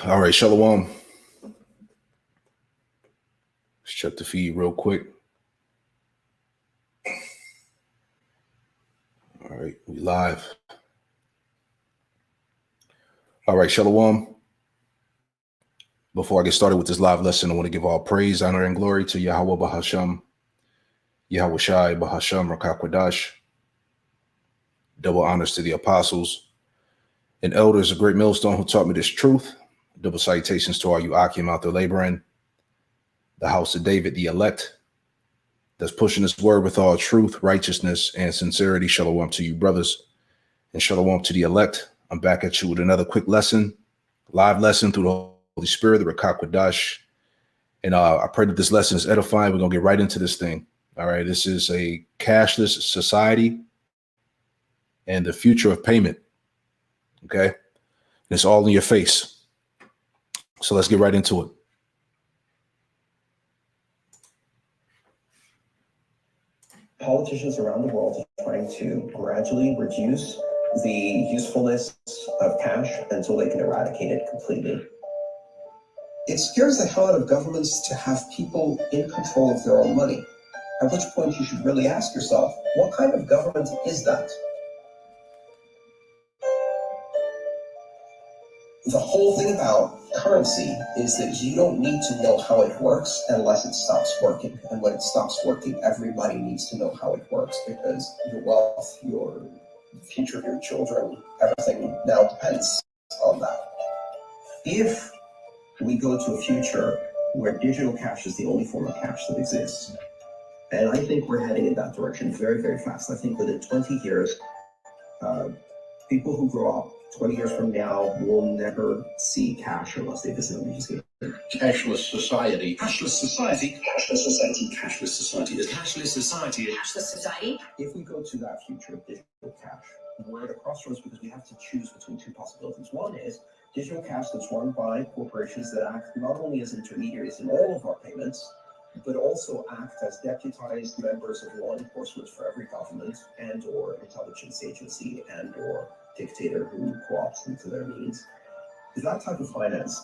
All right, Shalom. Let's check the feed real quick. All right, we live. All right, Shalom. Before I get started with this live lesson, I want to give all praise, honor, and glory to Yahweh Bahasham, Yahweh Shai Bahasham Rakakwadash. Double honors to the apostles and elders of Great Millstone who taught me this truth. Double salutations to all you Akim out there laboring. The house of David, the elect, that's pushing this word with all truth, righteousness, and sincerity. Shalom to you, brothers, and shalom to the elect. I'm back at you with another quick lesson, live lesson through the Holy Spirit, the Rakakwadash. And I pray that this lesson is edifying. We're going to get right into this thing. All right, this is a cashless society and the future of payment. Okay, and it's all in your face. So let's get right into it. Politicians around the world are trying to gradually reduce the usefulness of cash until they can eradicate it completely. It scares the hell out of governments to have people in control of their own money. At which point you should really ask yourself, what kind of government is that? The whole thing about currency is that you don't need to know how it works unless it stops working. And when it stops working, everybody needs to know how it works because your wealth, your future of your children, everything now depends on that. If we go to a future where digital cash is the only form of cash that exists, and I think we're heading in that direction very, very fast. I think within 20 years, people who grow up 20 years from now will never see cash unless they visit a museum. Cashless Society. Cashless Society. Cashless Society. Cashless Society. The Cashless Society. Cashless Society. If we go to that future of digital cash, we're at a crossroads because we have to choose between two possibilities. One is digital cash that's run by corporations that act not only as intermediaries in all of our payments, but also act as deputized members of law enforcement for every government and or intelligence agency and or dictator who co-opts them to their needs. That type of finance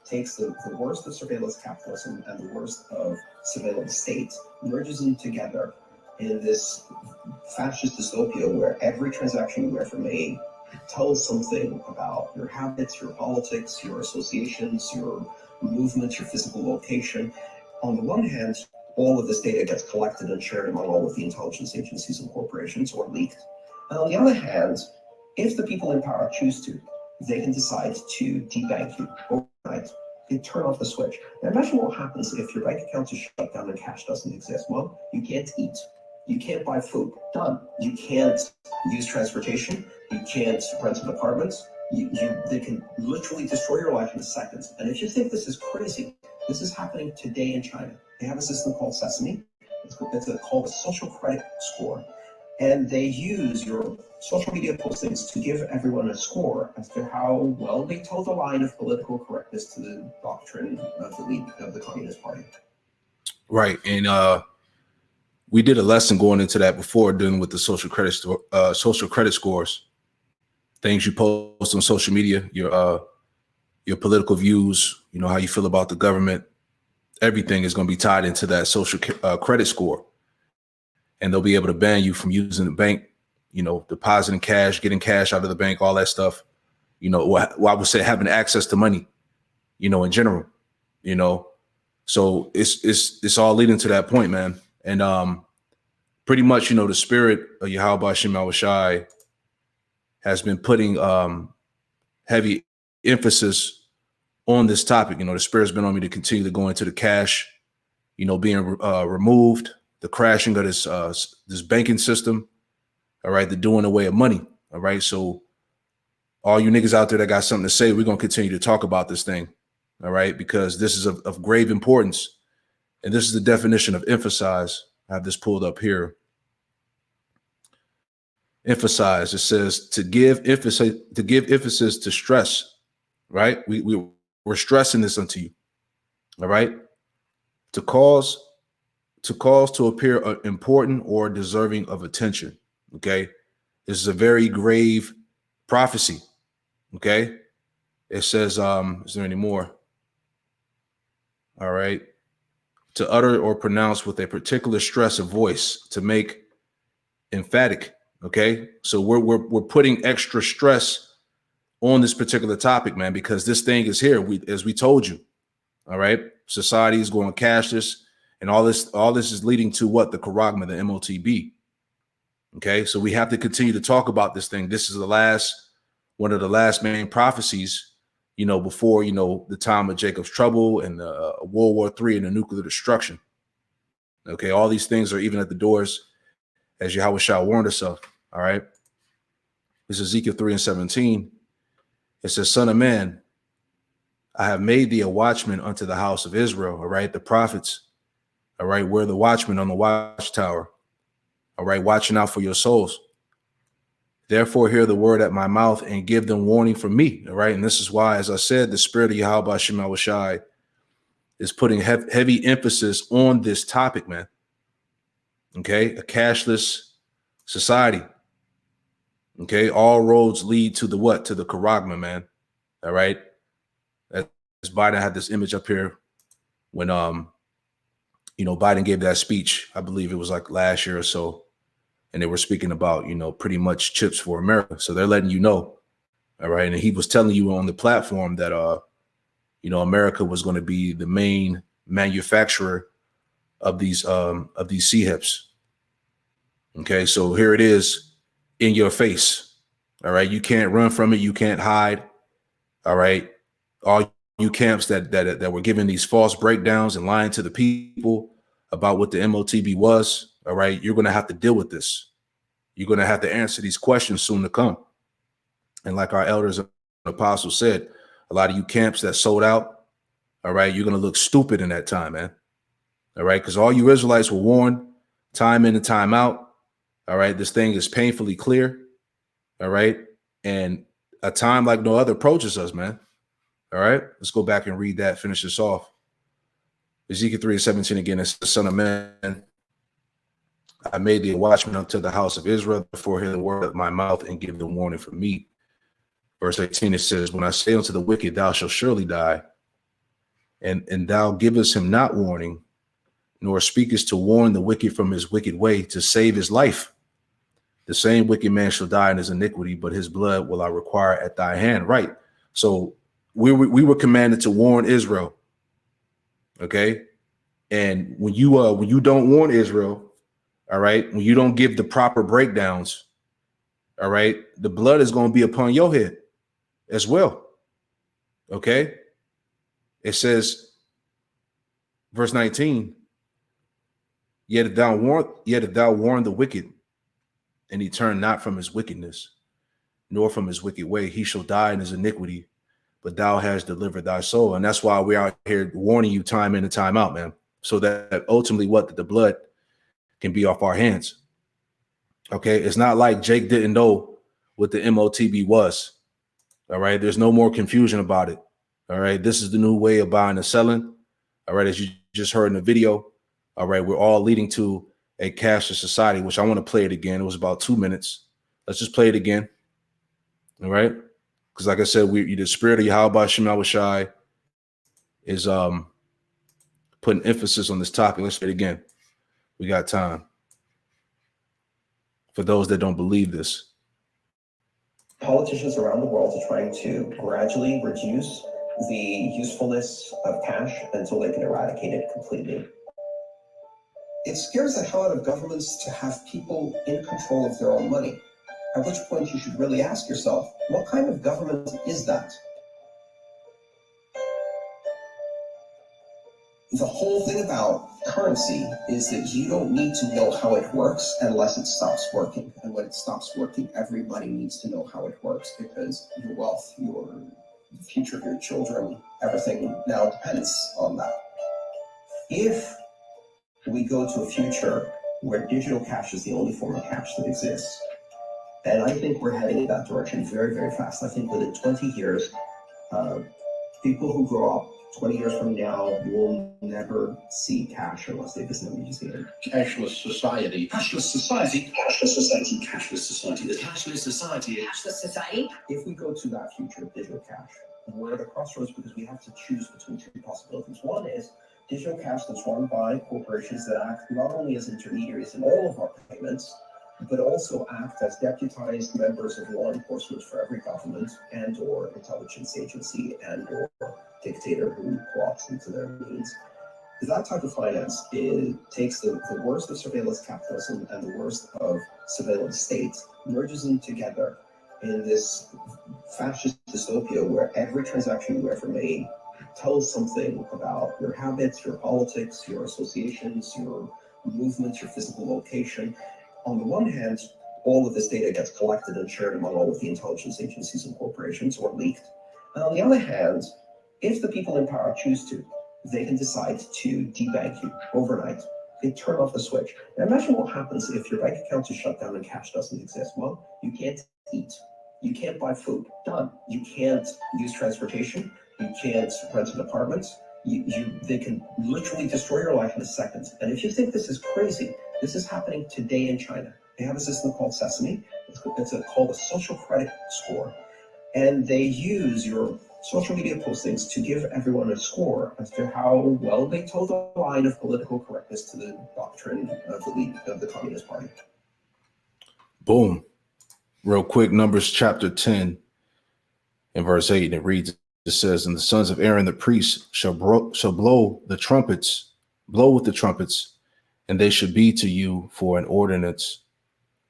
takes the worst of surveillance capitalism and the worst of surveillance state, merges them together in this fascist dystopia where every transaction you ever made tells something about your habits, your politics, your associations, your movements, your physical location. On the one hand, all of this data gets collected and shared among all of the intelligence agencies and corporations or leaked. And on the other hand, if the people in power choose to, they can decide to debank you overnight. They turn off the switch. Now imagine what happens if your bank account is shut down and cash doesn't exist. Well, you can't eat. You can't buy food. Done. You can't use transportation. You can't rent an apartment. They can literally destroy your life in seconds. And if you think this is crazy, this is happening today in China. They have a system called Sesame. It's called a social credit score. And they use your social media postings to give everyone a score as to how well they toe the line of political correctness to the doctrine of the Communist Party. Right. And we did a lesson going into that before, dealing with the social credit scores, things you post on social media, your political views, you know, how you feel about the government. Everything is going to be tied into that social credit score. And they'll be able to ban you from using the bank, you know, depositing cash, getting cash out of the bank, all that stuff. You know, well, I would say having access to money, you know, in general, you know. So it's all leading to that point, man. And pretty much, you know, the spirit of Yahweh Shem Shai has been putting heavy emphasis on this topic. You know, the spirit's been on me to continue to go into the cash, you know, being removed, the crashing of this banking system. All right, the doing away of money. All right, so all you niggas out there that got something to say, we're gonna continue to talk about this thing. All right, because this is of grave importance, and this is the definition of emphasize. I have this pulled up here. Emphasize. It says to give emphasis to stress. Right, we're stressing this unto you. All right, to cause to cause to appear important or deserving of attention. Okay. This is a very grave prophecy. Okay. It says, is there any more? All right. To utter or pronounce with a particular stress of voice, to make emphatic. Okay. So we're putting extra stress on this particular topic, man, because this thing is here. As we told you. All right. Society is going cashless, and all this is leading to what? The charagma, the MOTB. Okay. So we have to continue to talk about this thing. This is one of the last main prophecies, before, the time of Jacob's trouble and World War III and the nuclear destruction. Okay. All these things are even at the doors, as Yahweh Shah warned us of. All right. This is Ezekiel 3:17. It says, Son of man, I have made thee a watchman unto the house of Israel. All right. The prophets. All right. We're the watchmen on the watchtower. All right. Watching out for your souls. Therefore, hear the word at my mouth and give them warning from me. All right. And this is why, as I said, the spirit of Yahweh Shema Shai is putting heavy emphasis on this topic, man. Okay. A cashless society. Okay. All roads lead to the what? To the charagma, man. All right. As Biden had this image up here when, Biden gave that speech, I believe it was like last year or so. And they were speaking about, pretty much chips for America. So they're letting you know. All right. And he was telling you on the platform that, America was going to be the main manufacturer of these CHIPs. Okay. So here it is in your face. All right. You can't run from it. You can't hide. All right. All you camps that were giving these false breakdowns and lying to the people about what the MOTB was. All right. You're going to have to deal with this. You're going to have to answer these questions soon to come. And like our elders and apostles said, a lot of you camps that sold out. All right. You're going to look stupid in that time, man. All right. Because all you Israelites were warned time in and time out. All right. This thing is painfully clear. All right. And a time like no other approaches us, man. All right. Let's go back and read that. Finish this off. Ezekiel 3:17 again. It's the Son of Man. I made thee a watchman unto the house of Israel. Therefore, hear the word of my mouth and give them warning from me. Verse 18, it says, when I say unto the wicked, thou shalt surely die, and thou givest him not warning, nor speakest to warn the wicked from his wicked way to save his life. The same wicked man shall die in his iniquity, but his blood will I require at thy hand. Right. So we were commanded to warn Israel. Okay. And when you don't warn Israel, all right, when you don't give the proper breakdowns, all right, the blood is going to be upon your head as well. Okay. It says, verse 19, yet if thou warn the wicked, and he turn not from his wickedness, nor from his wicked way, he shall die in his iniquity, but thou hast delivered thy soul. And that's why we're out here warning you time in and time out, man. So that ultimately the blood can be off our hands. Okay. It's not like Jake didn't know what the MOTB was. All right. There's no more confusion about it. All right. This is the new way of buying and selling. All right. As you just heard in the video. All right. We're all leading to a cashless society, which I want to play it again. It was about 2 minutes. Let's just play it again. All right. Because like I said, the spirit of Yahweh Shema Shai is putting emphasis on this topic. Let's play it again. We got time. For those that don't believe this. Politicians around the world are trying to gradually reduce the usefulness of cash until they can eradicate it completely. It scares the hell out of governments to have people in control of their own money. At which point you should really ask yourself, what kind of government is that? The whole thing about currency is that you don't need to know how it works unless it stops working. And when it stops working, everybody needs to know how it works because your wealth, the future of your children, everything now depends on that. If we go to a future where digital cash is the only form of cash that exists, and I think we're heading in that direction very, very fast. I think within 20 years, people who grow up 20 years from now, you will never see cash unless they visit a museum. Cashless society. Cashless society. Cashless society. Cashless society. The Cashless Society. Cashless Society. If we go to that future of digital cash, we're at a crossroads because we have to choose between two possibilities. One is digital cash that's run by corporations that act not only as intermediaries in all of our payments, but also act as deputized members of law enforcement for every government and or intelligence agency and or dictator who plots into their means. That type of finance takes the worst of surveillance capitalism and the worst of surveillance states, merges them together in this fascist dystopia where every transaction you ever made tells something about your habits, your politics, your associations, your movements, your physical location. On the one hand, all of this data gets collected and shared among all of the intelligence agencies and corporations or leaked. And on the other hand, if the people in power choose to, they can decide to debank you overnight. They turn off the switch. Now imagine what happens if your bank account is shut down and cash doesn't exist. Well, you can't eat. You can't buy food. Done. You can't use transportation. You can't rent an apartment. They can literally destroy your life in a second. And if you think this is crazy, this is happening today in China. They have a system called Sesame. It's called a social credit score. And they use your social media postings to give everyone a score as to how well they toe the line of political correctness to the doctrine of the Communist Party. Boom. Real quick, Numbers chapter 10 and verse 8, and it reads, it says, and the sons of Aaron the priests shall blow with the trumpets, and they should be to you for an ordinance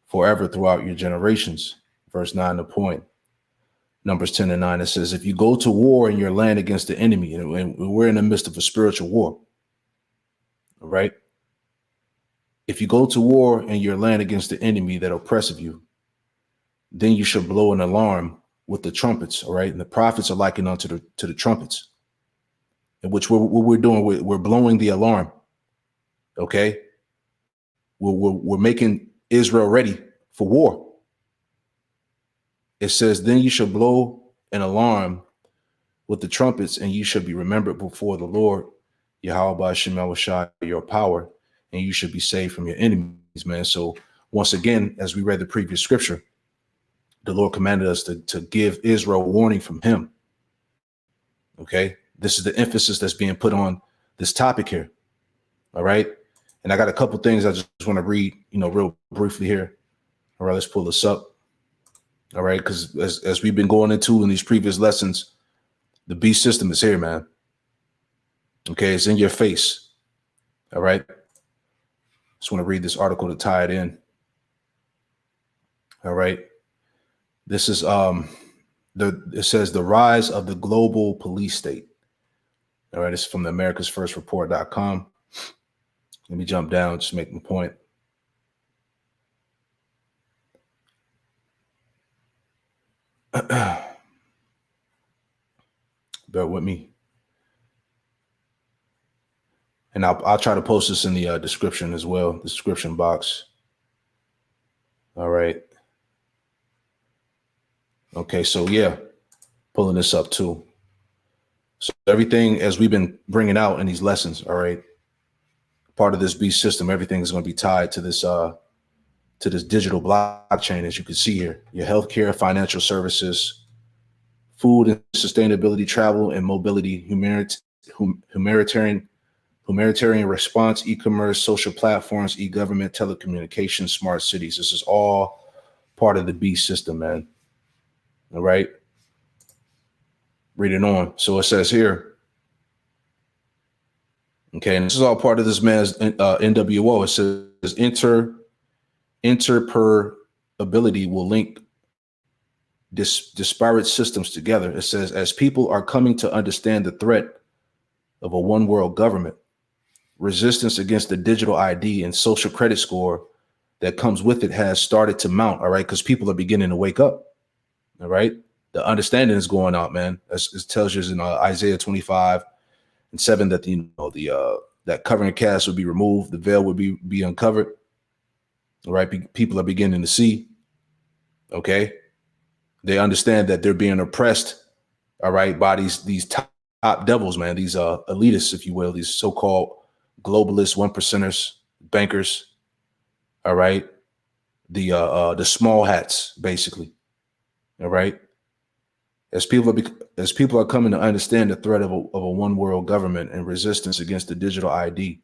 forever throughout your generations. Verse 9, the point. Numbers 10 and 9, it says, if you go to war in your land against the enemy, and we're in the midst of a spiritual war, all right? If you go to war in your land against the enemy that oppresseth you, then you shall blow an alarm with the trumpets, all right? And the prophets are likened unto the trumpets, in which what we're doing, we're blowing the alarm, okay? We're making Israel ready for war. It says, then you shall blow an alarm with the trumpets, and you shall be remembered before the Lord, Yahweh Ba'ashem Yahushua, your power, and you should be saved from your enemies, man. So once again, as we read the previous scripture, the Lord commanded us to give Israel warning from him. Okay. This is the emphasis that's being put on this topic here. All right. And I got a couple things I just want to read, real briefly here. All right, let's pull this up. All right. Because as we've been going into in these previous lessons, the beast system is here, man. Okay. It's in your face. All right. Just want to read this article to tie it in. All right. This is it says the rise of the global police state. All right, it's from the americasfirstreport.com. Let me jump down, just make my point. Bear with me. And I'll try to post this in the description as well, the description box. All right. Okay, so yeah, pulling this up too. So everything, as we've been bringing out in these lessons, all right, part of this beast system, everything is going to be tied to this digital blockchain, as you can see here. Your healthcare, financial services, food and sustainability, travel and mobility, humanitarian response, e-commerce, social platforms, e-government, telecommunications, smart cities. This is all part of the beast system, man. All right. Reading on. So it says here. Okay. And this is all part of this man's NWO. It says interoperability will link disparate systems together. It says, as people are coming to understand the threat of a one world government, resistance against the digital ID and social credit score that comes with it has started to mount. All right. Because people are beginning to wake up. All right. The understanding is going out, man. As it tells you in Isaiah 25:7 that that covering cast would be removed, the veil would be uncovered. All right. People are beginning to see. Okay. They understand that they're being oppressed. All right. By these top devils, man, these elitists, if you will, these so-called globalists, one percenters, bankers, all right, the small hats, basically, all right. As people are coming to understand the threat of a one world government and resistance against the digital ID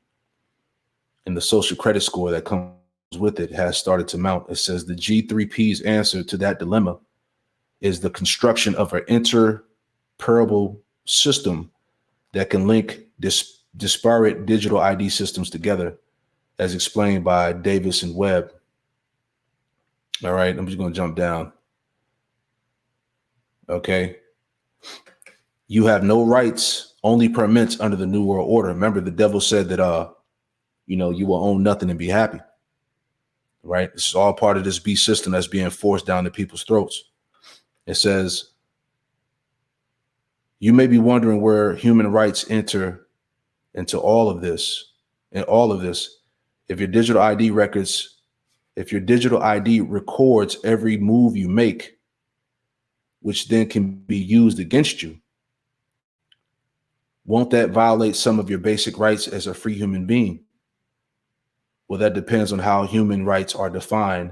and the social credit score that comes with it has started to mount. It says the G3P's answer to that dilemma is the construction of an interoperable system that can link disparate digital ID systems together, as explained by Davis and Webb. All right, I'm just going to jump down. Okay. You have no rights, only permits under the New World Order. Remember, the devil said that, you will own nothing and be happy. Right. This is all part of this beast system that's being forced down to people's throats. It says, you may be wondering where human rights enter into all of this. And all of this, if your digital ID records every move you make, which then can be used against you, won't that violate some of your basic rights as a free human being? Well, that depends on how human rights are defined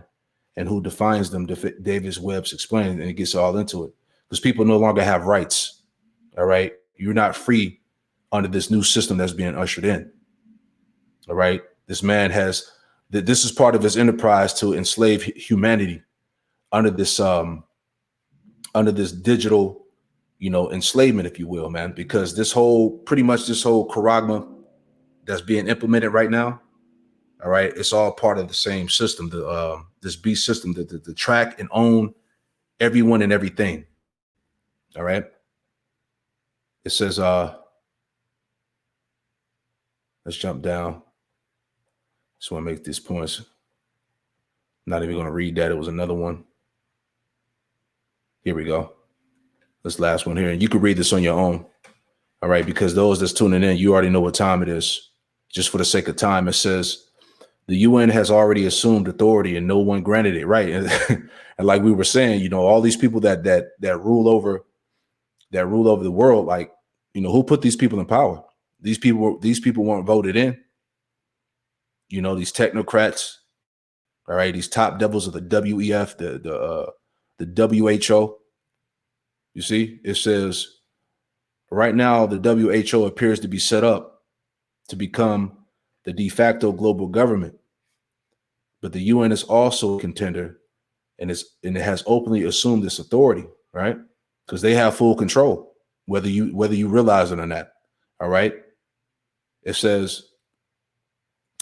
and who defines them. Davis Webb's explained, and it gets all into it, because people no longer have rights. All right. You're not free under this new system that's being ushered in. All right. This man this is part of his enterprise to enslave humanity under this digital, enslavement, if you will, man, because this whole charagma that's being implemented right now. All right. It's all part of the same system, this beast system, to track and own everyone and everything. All right. It says, let's jump down. Just want to make these points. I'm not even going to read that. It was another one. Here we go. This last one here. And you can read this on your own. All right. Because those that's tuning in, you already know what time it is. Just for the sake of time, it says, the UN has already assumed authority and no one granted it. Right. And like we were saying, all these people that rule over the world, like, who put these people in power? These people weren't voted in. These technocrats. All right. These top devils of the WEF, the WHO. You see, it says right now, the WHO appears to be set up to become the de facto global government. But the UN is also a contender, and it has openly assumed this authority, right? Because they have full control, whether you realize it or not. All right. It says,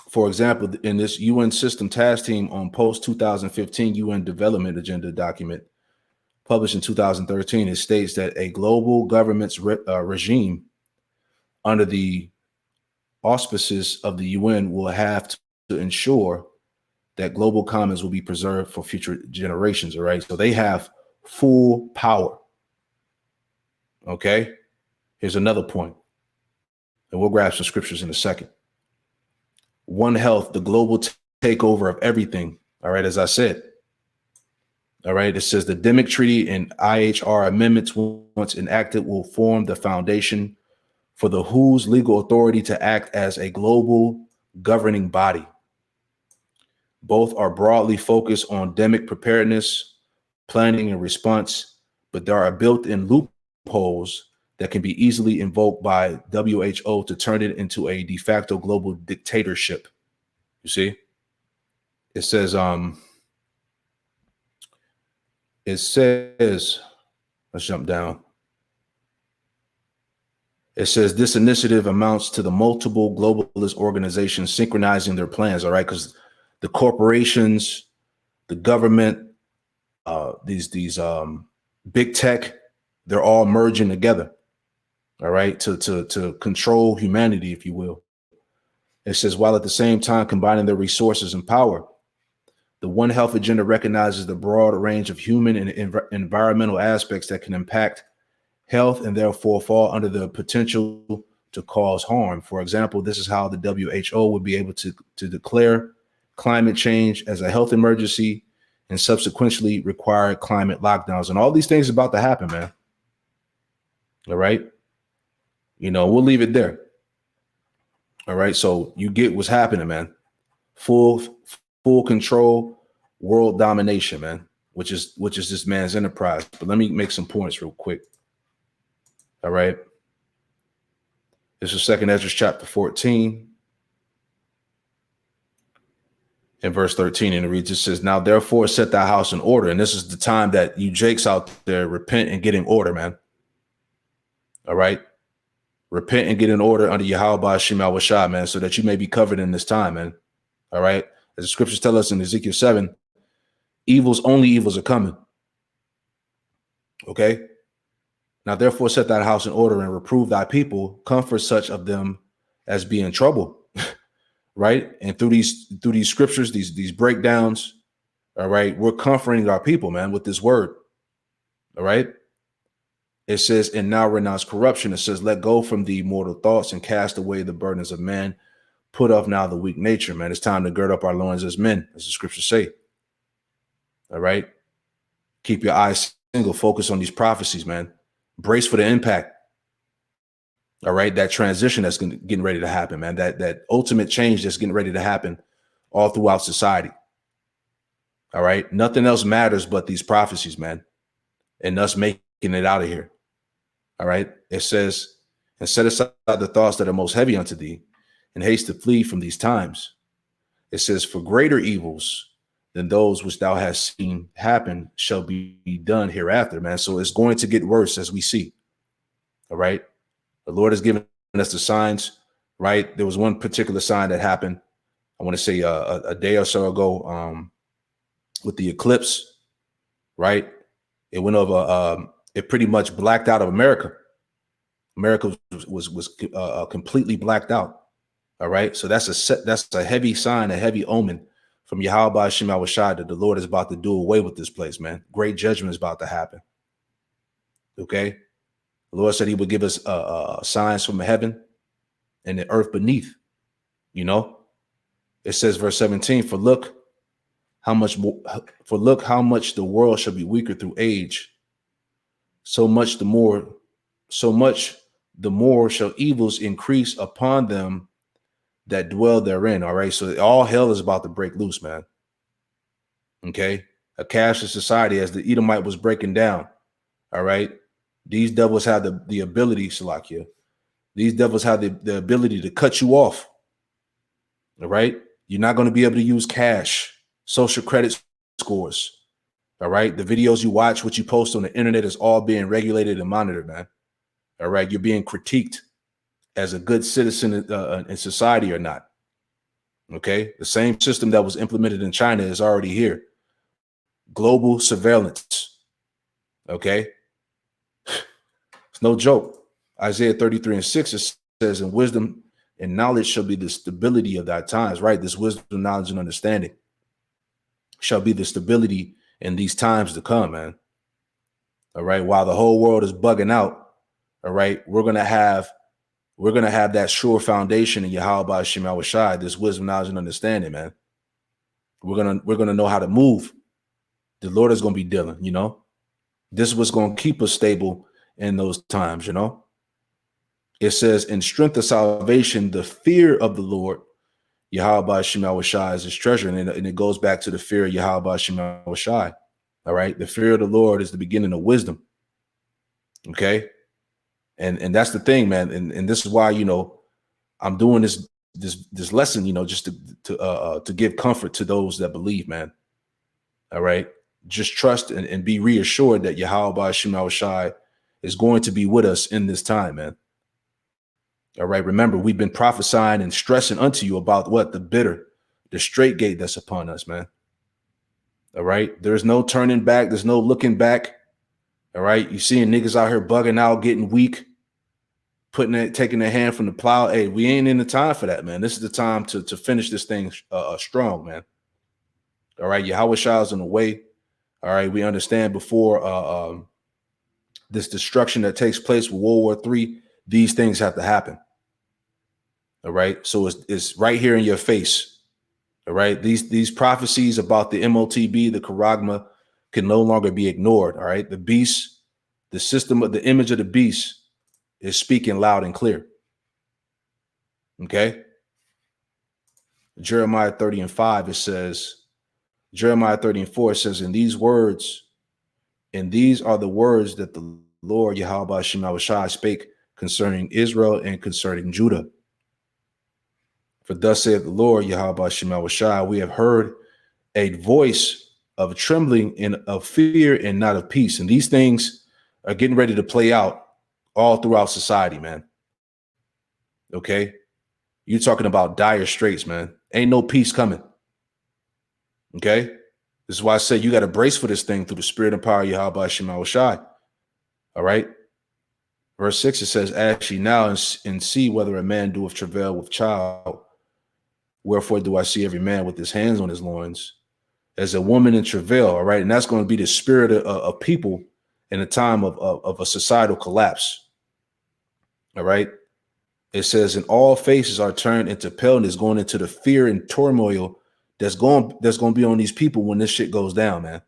for example, in this UN system task team on post-2015 UN development agenda document published in 2013, it states that a global government's regime under the auspices of the UN will have to ensure that global commons will be preserved for future generations. All right. So they have full power. Okay. Here's another point, and we'll grab some scriptures in a second. One Health, the global takeover of everything. All right. As I said. All right. It says the Demic Treaty and IHR amendments, once enacted, will form the foundation for the WHO's legal authority to act as a global governing body. Both are broadly focused on demic preparedness, planning, and response, but there are built-in loopholes that can be easily invoked by WHO to turn it into a de facto global dictatorship. You see, it says, let's jump down. It says this initiative amounts to the multiple globalist organizations synchronizing their plans. All right. Because the corporations, the government, these big tech, they're all merging together. All right. To control humanity, if you will. It says, while at the same time combining their resources and power, the One Health agenda recognizes the broad range of human and environmental aspects that can impact health and therefore fall under the potential to cause harm. For example, this is how the WHO would be able to declare climate change as a health emergency and subsequently require climate lockdowns. And all these things are about to happen, man. All right. You know, we'll leave it there. All right. So you get what's happening, man. Full control, world domination, man, which is this man's enterprise. But let me make some points real quick. All right. This is 2nd Ezra chapter 14 and verse 13. And it reads, it says, now therefore set thy house in order. And this is the time that you Jakes out there repent and get in order, man. All right. Repent and get in order under Yahweh Shem Shah, man, so that you may be covered in this time, man. All right. As the scriptures tell us in Ezekiel 7, only evils are coming. Okay. Now, therefore, set thy house in order and reprove thy people, comfort such of them as be in trouble. Right. And through these scriptures, these breakdowns. All right. We're comforting our people, man, with this word. All right. It says, and now renounce corruption. It says, let go from the mortal thoughts and cast away the burdens of man. Put off now the weak nature, man. It's time to gird up our loins as men, as the scriptures say. All right. Keep your eyes single. Focus on these prophecies, man. Brace for the impact. All right. That transition that's getting ready to happen, man. That ultimate change that's getting ready to happen all throughout society. All right. Nothing else matters but these prophecies, man. And us making it out of here. All right. It says, and set aside the thoughts that are most heavy unto thee, and haste to flee from these times. It says, for greater evils than those which thou hast seen happen shall be done hereafter, man. So it's going to get worse as we see. All right. The Lord has given us the signs, right? There was one particular sign that happened, I want to say a day or so ago, with the eclipse, right? It went over, it pretty much blacked out of America. America was completely blacked out. All right. So that's a heavy sign, a heavy omen from Yahweh Shem Shai that the Lord is about to do away with this place, man. Great judgment is about to happen. Okay. The Lord said he would give us signs from heaven and the earth beneath. You know, it says verse 17, for look how much the world shall be weaker through age. So much the more shall evils increase upon them that dwell therein. All right. So all hell is about to break loose, man. Okay. A cashless society, as the Edomite was breaking down. All right. These devils have the ability, Salakia. These devils have the ability to cut you off. All right. You're not going to be able to use cash, social credit scores. All right. The videos you watch, what you post on the internet is all being regulated and monitored, man. All right. You're being critiqued as a good citizen in society or not. Okay. The same system that was implemented in China is already here. Global surveillance. Okay. It's no joke. Isaiah 33:6, it says, in wisdom and knowledge shall be the stability of thy times, right? This wisdom, knowledge, and understanding shall be the stability in these times to come, man. All right. While the whole world is bugging out, all right, we're gonna have that sure foundation in Yahweh Shem Shai, this wisdom, knowledge, and understanding, man. We're gonna know how to move. The Lord is gonna be dealing, you know. This is what's gonna keep us stable in those times, you know. It says, in strength of salvation, the fear of the Lord, Yahweh Shem Shai, is his treasure. And it goes back to the fear of Yahweh Shem Shai. All right. The fear of the Lord is the beginning of wisdom. Okay. And that's the thing, man. And this is why, you know, I'm doing this lesson, you know, just to give comfort to those that believe, man. All right. Just trust and be reassured that Yahweh Shem Shai is going to be with us in this time, man. All right. Remember, we've been prophesying and stressing unto you about what? The straight gate that's upon us, man. All right. There's no turning back. There's no looking back. All right. You seeing niggas out here bugging out, getting weak, taking their hand from the plow. Hey, we ain't in the time for that, man. This is the time to finish this thing strong, man. All right. Yahweh Shai is on the way. All right. We understand before this destruction that takes place with World War III, these things have to happen. All right. So it's right here in your face. All right. These prophecies about the MOTB, the Charagma, can no longer be ignored. All right. The beast, the system of the image of the beast. is speaking loud and clear. Okay. Jeremiah 30:5, it says, Jeremiah 30:4 says, and these are the words that the Lord Yahweh Shemawashai spake concerning Israel and concerning Judah. For thus saith the Lord Yahweh Shemawashai, we have heard a voice of trembling and of fear and not of peace. And these things are getting ready to play out all throughout society, man. Okay. You're talking about dire straits, man. Ain't no peace coming. Okay. This is why I said you got to brace for this thing through the spirit and power of Yahweh Shemawashai. All right. Verse 6, it says, ask ye now and see whether a man doeth travail with child. Wherefore do I see every man with his hands on his loins as a woman in travail. All right. And that's going to be the spirit of people in a time of a societal collapse. All right. It says, and all faces are turned into paleness, going into the fear and turmoil that's going to be on these people when this shit goes down, man.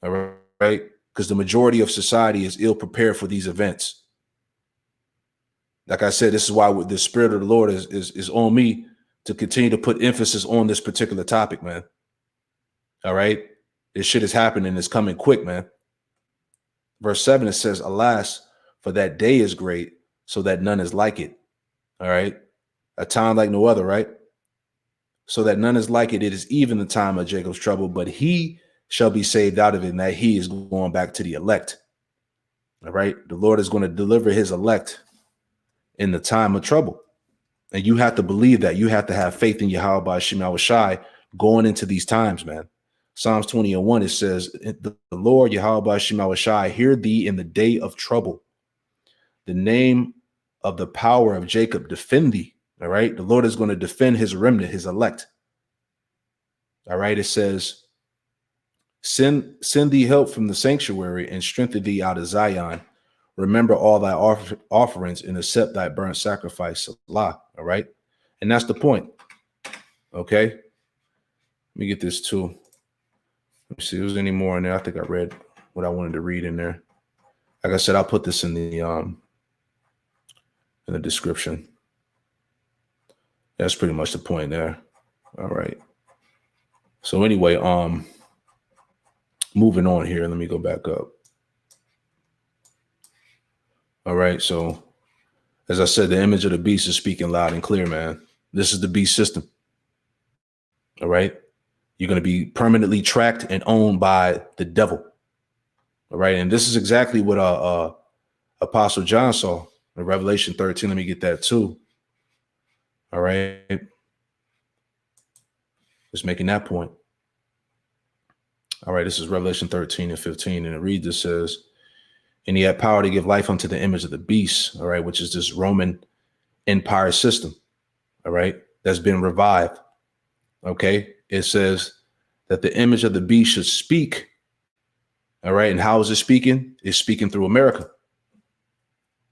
All right. Because the majority of society is ill prepared for these events. Like I said, this is why the spirit of the Lord is on me to continue to put emphasis on this particular topic, man. All right. This shit is happening. It's coming quick, man. Verse 7, it says, alas, for that day is great, so that none is like it. All right. A time like no other, right? So that none is like it. It is even the time of Jacob's trouble, but he shall be saved out of it, and that he is going back to the elect. All right. The Lord is going to deliver his elect in the time of trouble. And you have to believe that. You have to have faith in Yahweh Shemawashai going into these times, man. Psalms 20:1, it says, the Lord Yahweh Shemawashai hear thee in the day of trouble. The name of the power of Jacob defend thee. All right. The Lord is going to defend his remnant, his elect. All right. It says, send thee help from the sanctuary and strengthen thee out of Zion. Remember all thy offerings and accept thy burnt sacrifice. Salah. All right. And that's the point. Okay. Let me get this too. Let me see if there's any more in there. I think I read what I wanted to read in there. Like I said, I'll put this in the description. That's pretty much the point there. All right. So anyway, moving on here. Let me go back up. All right. So as I said, the image of the beast is speaking loud and clear, man. This is the beast system. All right. You're going to be permanently tracked and owned by the devil. All right. And this is exactly what Apostle John saw in Revelation 13. Let me get that too. All right. Just making that point. All right. This is Revelation 13:15. And it reads, it says, and he had power to give life unto the image of the beast. All right. Which is this Roman empire system. All right. That's been revived. Okay. It says that the image of the beast should speak. All right. And how is it speaking? It's speaking through America.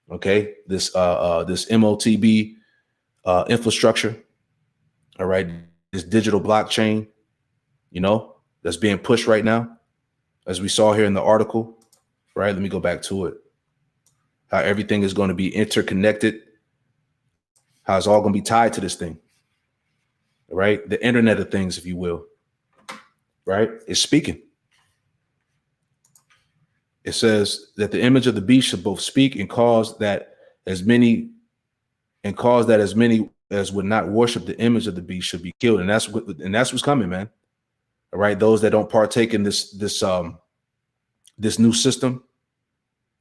Okay. This MOTB infrastructure. All right. This digital blockchain, that's being pushed right now, as we saw here in the article. Right. Let me go back to it. How everything is going to be interconnected. How it's all going to be tied to this thing. Right. The Internet of Things, if you will. Right. It's speaking. It says that the image of the beast should both speak and cause that as many as would not worship the image of the beast should be killed. And that's what's coming, man. All right. Those that don't partake in this new system,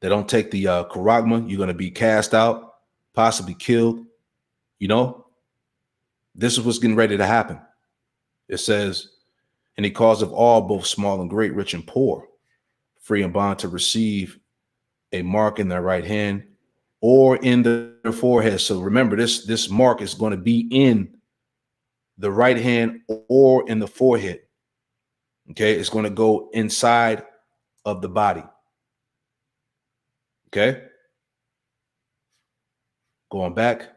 they don't take the charagma, you're going to be cast out, possibly killed. This is what's getting ready to happen. It says, and he caused of all, both small and great, rich and poor, free and bond, to receive a mark in their right hand or in their forehead. So remember, this mark is going to be in the right hand or in the forehead. Okay. It's going to go inside of the body. Okay. Going back.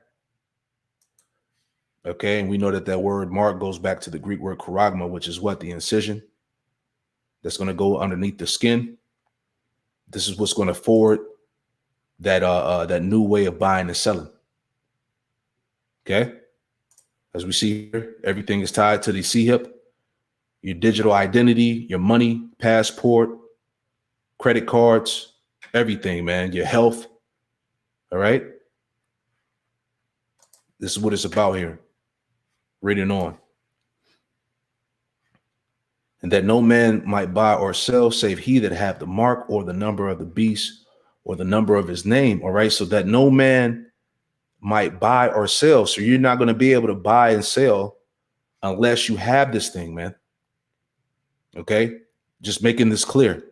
Okay. And we know that word mark goes back to the Greek word charagma, which is what? The incision that's going to go underneath the skin. This is what's going to forward that new way of buying and selling. Okay, as we see here, everything is tied to the CHIP. Your digital identity, your money, passport, credit cards, everything, man. Your health. All right. This is what it's about here. Reading on. And that no man might buy or sell save he that hath the mark or the number of the beast or the number of his name. All right. So that no man might buy or sell. So you're not going to be able to buy and sell unless you have this thing, man. Okay. Just making this clear.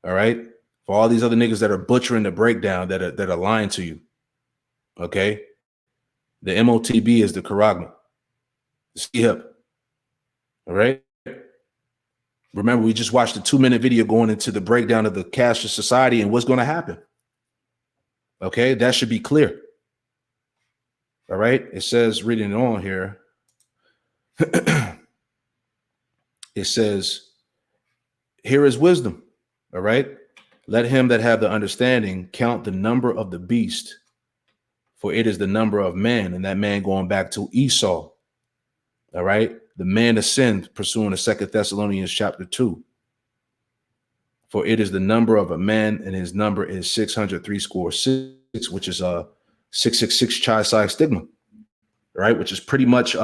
All right. For all these other niggas that are butchering the breakdown, that are lying to you. Okay. The MOTB is the charagma. The CHIP. All right. Remember, we just watched a 2-minute video going into the breakdown of the Cashless Society and what's going to happen. Okay, that should be clear. All right, it says, reading it on here, it says, here is wisdom. All right, let him that have the understanding count the number of the beast, for it is the number of man, and that man going back to Esau. All right. The man of sin, pursuing the 2 Thessalonians chapter 2. For it is the number of a man, and his number is 666, which is a 666 chi-psi stigma, right? Which is pretty much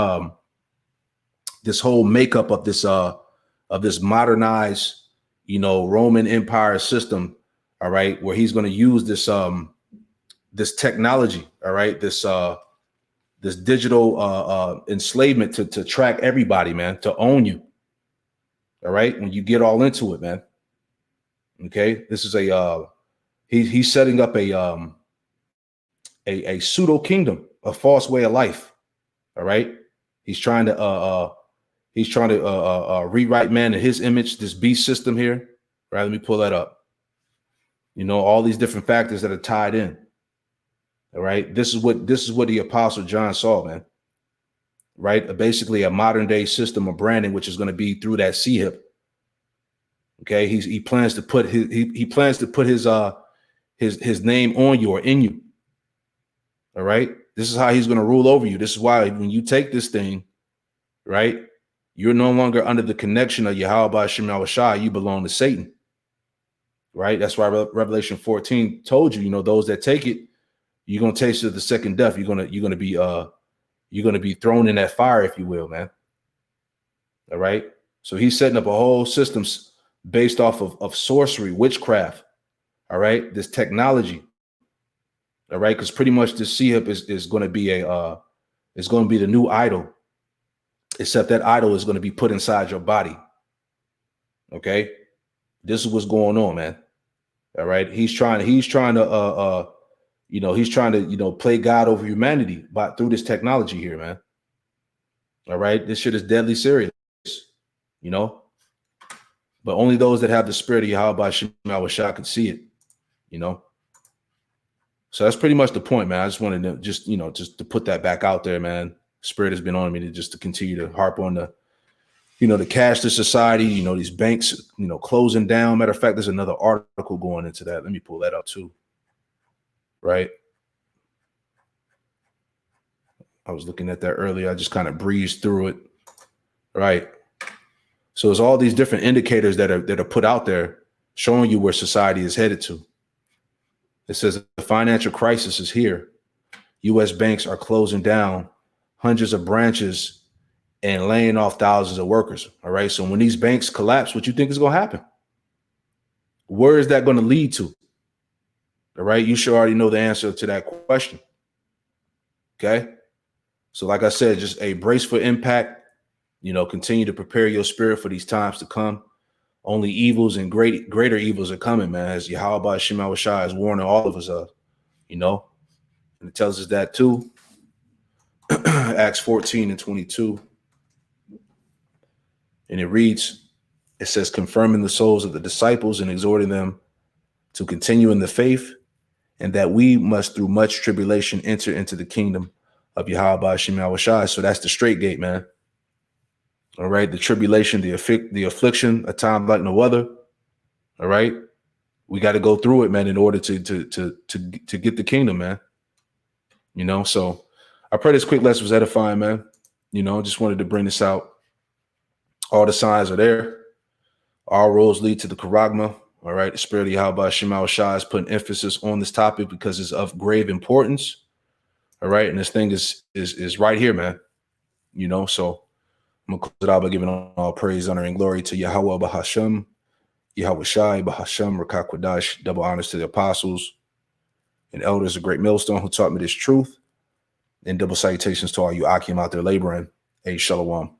this whole makeup of this modernized, Roman Empire system. All right, where he's going to use this technology. All right, this digital enslavement to track everybody, man, to own you. All right. When you get all into it, man. Okay. This is he's setting up a pseudo kingdom, a false way of life. All right. He's trying to rewrite man in his image, this beast system here. Right. Let me pull that up. All these different factors that are tied in. All right. This is what the Apostle John saw, man. Right. Basically a modern day system of branding, which is going to be through that CHIP. Okay. He plans to put his name on you or in you. All right. This is how he's going to rule over you. This is why when you take this thing, right, you're no longer under the connection of Yahweh Shem Shai. You belong to Satan. Right. That's why Revelation 14 told you, those that take it, you're gonna taste of the second death. You're gonna be thrown in that fire, if you will, man. All right. So he's setting up a whole system based off of sorcery, witchcraft. All right, this technology. All right, because pretty much this CHIP is going to be the new idol, except that idol is going to be put inside your body. Okay, this is what's going on, man. All right, he's trying to play God over humanity through this technology here, man. All right, this shit is deadly serious, but only those that have the spirit of Yahweh Shem Shah can see it, So that's pretty much the point, man. I just wanted to just to put that back out there, man. Spirit has been on me to continue to harp on the Cashless Society, these banks, closing down. Matter of fact, there's another article going into that. Let me pull that up too. Right. I was looking at that earlier. I just kind of breezed through it. Right. So it's all these different indicators that are put out there showing you where society is headed to. It says the financial crisis is here. U.S. banks are closing down hundreds of branches and laying off thousands of workers. All right. So when these banks collapse, what you think is going to happen? Where is that going to lead to? All right. You should already know the answer to that question. Okay. So like I said, just a brace for impact. Continue to prepare your spirit for these times to come. Only evils and greater evils are coming, man, as Yahweh Shem Shai is warning all of us of, and it tells us that too. Acts 14:22. And it reads, it says, confirming the souls of the disciples and exhorting them to continue in the faith, and that we must through much tribulation enter into the kingdom of Yahweh Shem Shai. So that's the straight gate, man. All right, the tribulation, the affliction, a time like no other. All right, we got to go through it, man, in order to get the kingdom, man. You know, so I pray this quick lesson was edifying, man. You know, just wanted to bring this out. All the signs are there. All roads lead to the Karagma. All right. The Spirit of Yahweh Shema Shah is putting emphasis on this topic because it's of grave importance. All right. And this thing is right here, man. You know, so I'm going to close it out by giving all praise, honor, and glory to Yahweh Bahasham, Yahweh Shai, Bahasham, Rakakwadash, double honors to the apostles and elders of Great Millstone who taught me this truth, and double salutations to all you Akim out there laboring. Hey, Shalom.